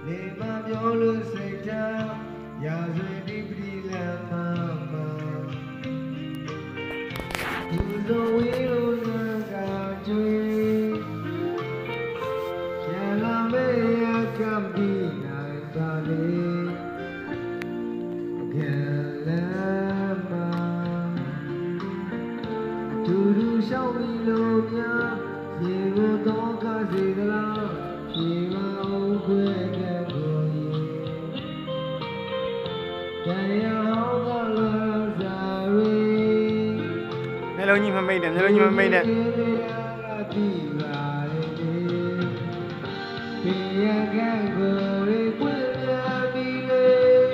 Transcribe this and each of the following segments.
လေမပြောလို့စိတ်ချရာဇဝင်ဒီပတိလမ်းမှာသူတို့ဝေးလို့ငါကကြွေရလာမေရကံပြီးနိုင်ပါလေကဲလမ်းမှာသူတို့ရှောက်ပြီးလို့များရေကိုတော့ကားစီသလားပြေမအောင်ခွဲကဲကိုရင်တရားဟောကလာစားရီမျက်လုံးကြီးမမိတ်နဲ့မျက်လုံးကြီးမမိတ်နဲ့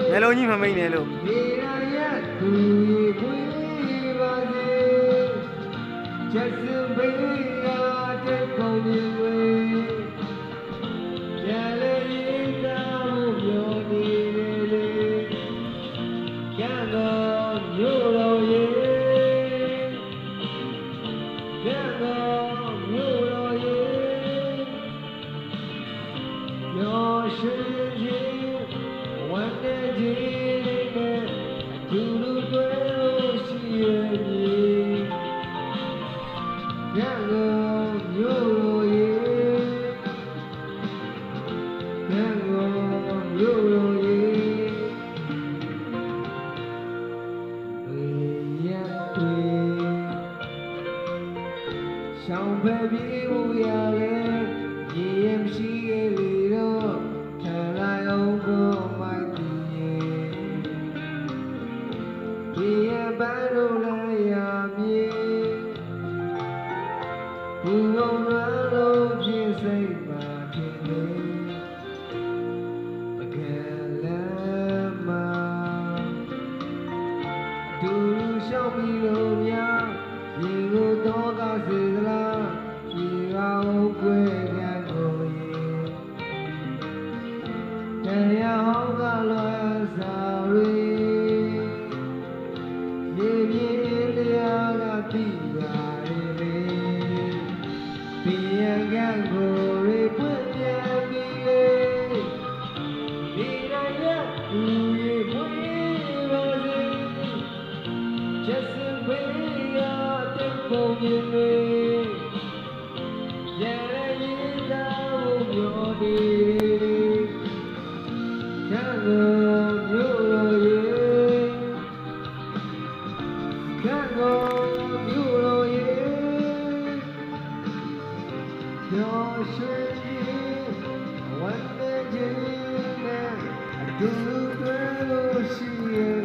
မျက်လုံးကြီးမမိတ်နဲ့လို့ချက်စံဘေးရတဲ့ပုံမြင်တွေရလေရင်သာပြောနေလေကံတော်မြို့တော်ရဲ့ကံတော်မြို့တော်ရဲ့ရောရှိခြင်းဝန်တဲ့ခြင်းနဲ့သူတို့တွေ့ရှိရဲ့ကံတော်မြို့ရဲ့ကံတော်မြို့ရဲ့ရရှောင်းဖက်ပြေဦးရလေရေမရှိရဲ့လေတော့ထလိုက်အောင်ကိုမိုက်တီရဲ့ဒီရပန်းတို့လည်းရမြေဘူအောင်လုံးပြည့်စိတ်ပါဖြစ်နေအကယ်လမ်းမှာသူရှောက်ပြီးလို့များရေကိုတော့ကားစေသလားပြေအောင်ကွယ်ပြန်ကိုရင်တရားဟောကလွယ်စားရီရေပြင်းတရားကတိပါလေပြေကံကိုရေပွင့်ပြန်ပြီးလေဒီတိုင်းရသူရေပွင့်ပါစေချက်စံဘေးရတဲ့ပုံမြင်တွေရရင်သာပြောနေကံတော်မြို့တော်ရဲ့ကံတော်မြို့တော်ရဲ့ပြောရှိဝန်တဲ့ခြင်းနဲ့အတူတူတွေ့လို့ရှိရဲ့